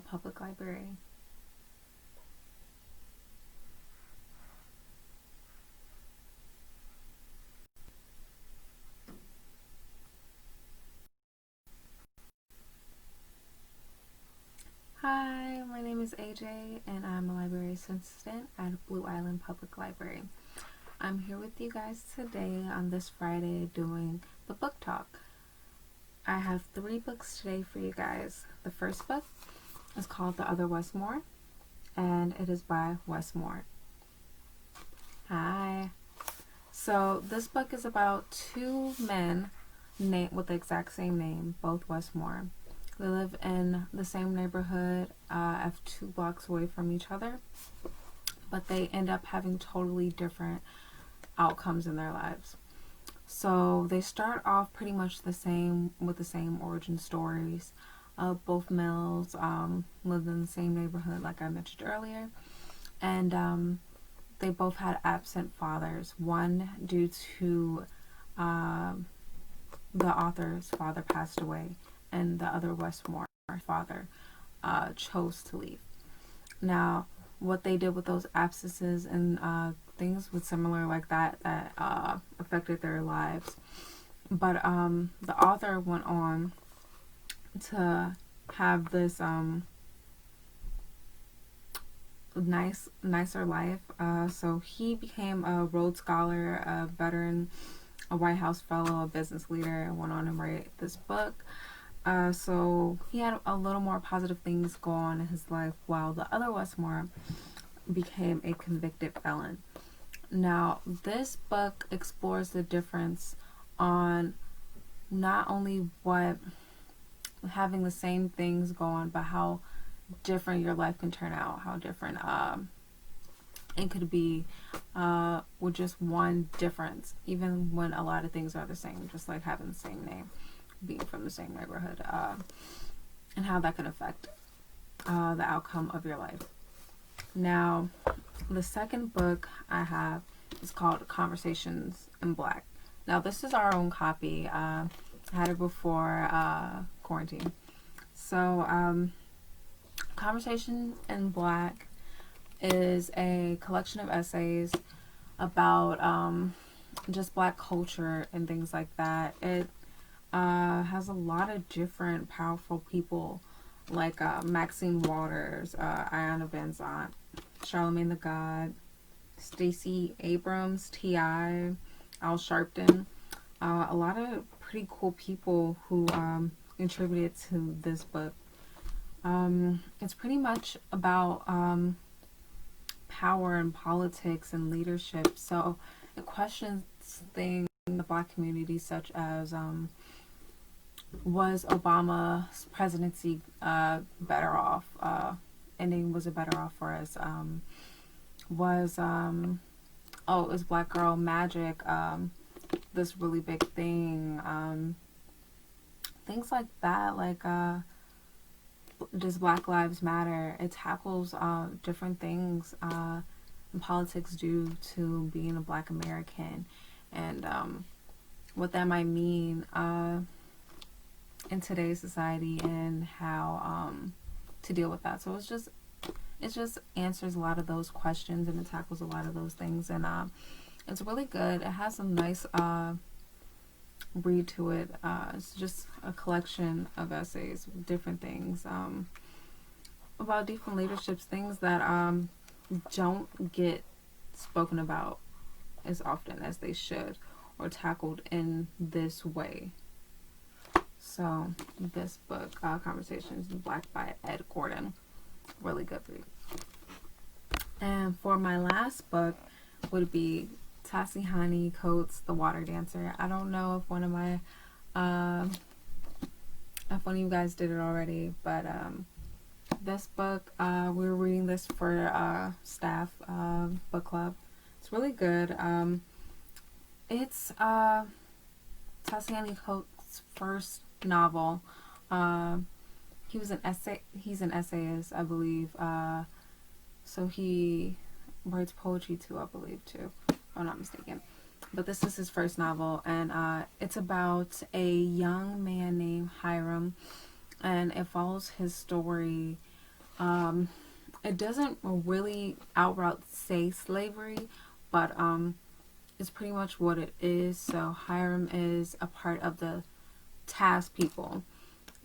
Public Library. Hi, my name is AJ and I'm a library assistant at Blue Island Public Library. I'm here with you guys today on this Friday doing the book talk. I have 3 books today for you guys. The first book is called The Other Westmore, and it is by Wes Moore. Hi. So this book is about 2 men with the exact same name, both Wes Moore. They live in the same neighborhood, 2 blocks away from each other, but they end up having totally different outcomes in their lives. So they start off pretty much the same, with the same origin stories. Both males lived in the same neighborhood, like I mentioned earlier, and they both had absent fathers. One due to the author's father passed away, and the other, Wes Moore's father, chose to leave. Now, what they did with those absences and things was similar like that affected their lives. But the author went on to have this nicer life. So he became a Rhodes Scholar, a veteran, a White House Fellow, a business leader, and went on to write this book. So he had a little more positive things go on in his life, while the other Wes Moore became a convicted felon. Now, this book explores the difference on not only what having the same things go on, but how different your life can turn out, how different it could be with just one difference, even when a lot of things are the same, just like having the same name, being from the same neighborhood, and how that can affect the outcome of your life. Now, the second book I have is called Conversations in Black. Now, this is our own copy. I had it before quarantine. So, Conversations in Black is a collection of essays about just Black culture and things like that. It has a lot of different powerful people like Maxine Waters, Ayanna Van Zant, Charlemagne the God, Stacey Abrams, T.I., Al Sharpton. A lot of pretty cool people who contributed to this book. It's pretty much about power and politics and leadership. So it questions things in the Black community, such as was Obama's presidency better off? Ending, was it better off for us? Is Black Girl Magic this really big thing? Things like that, like does Black Lives Matter? It tackles different things in politics due to being a Black American, and what that might mean in today's society, and how to deal with that. So it just answers a lot of those questions, and it tackles a lot of those things, and it's really good. It has some nice read to it. It's just a collection of essays with different things about different leaderships, things that don't get spoken about as often as they should, or tackled in this way. So this book, Conversations in Black by Ed Gordon, really good read. And for my last book would be Ta-Nehisi Coates, The Water Dancer. I don't know if one of you guys did it already, but this book, we were reading this for staff book club. It's really good. It's Ta-Nehisi Coates' first novel. He's an essayist, I believe. So he writes poetry too, I believe, too, if I'm not mistaken. But this is his first novel, and it's about a young man named Hiram, and it follows his story It doesn't really outright say slavery, but it's pretty much what it is. So Hiram is a part of the task people,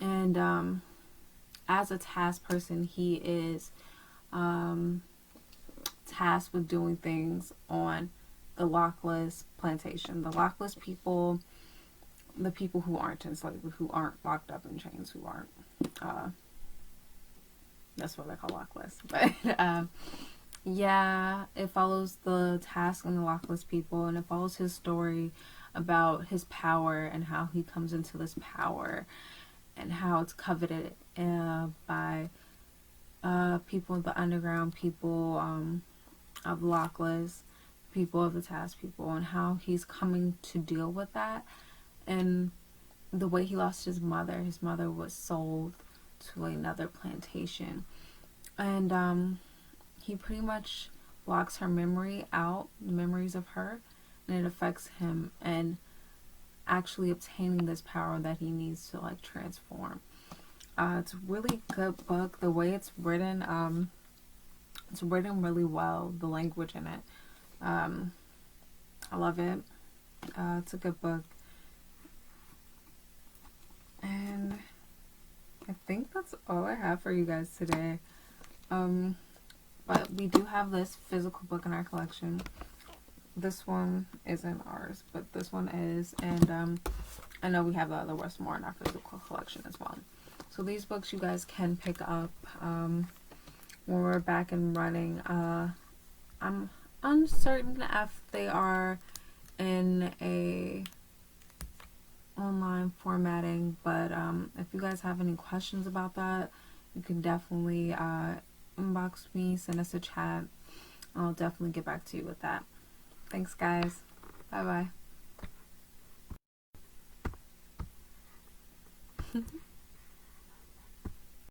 and as a task person, he is tasked with doing things on the lockless plantation. The lockless people, the people who aren't in slavery, who aren't locked up in chains, who aren't, that's what they call lockless. But yeah, it follows the task and the lockless people, and it follows his story about his power and how he comes into this power and how it's coveted by people of the underground, people of lockless, people of the task people, and how he's coming to deal with that. And the way he lost his mother was sold to another plantation, and he pretty much blocks her memory out, the memories of her, and it affects him and actually obtaining this power that he needs to like transform. It's a really good book. The way it's written really well. The language in it, I love it. It's a good book, and I think that's all I have for you guys today. But we do have this physical book in our collection. This one isn't ours, but this one is, and I know we have the other Westmore in our physical collection as well. So these books you guys can pick up when we're back and running. I'm uncertain if they are in a online formatting, but if you guys have any questions about that, you can definitely inbox me, send us a chat. I'll definitely get back to you with that. Thanks, guys. Bye bye.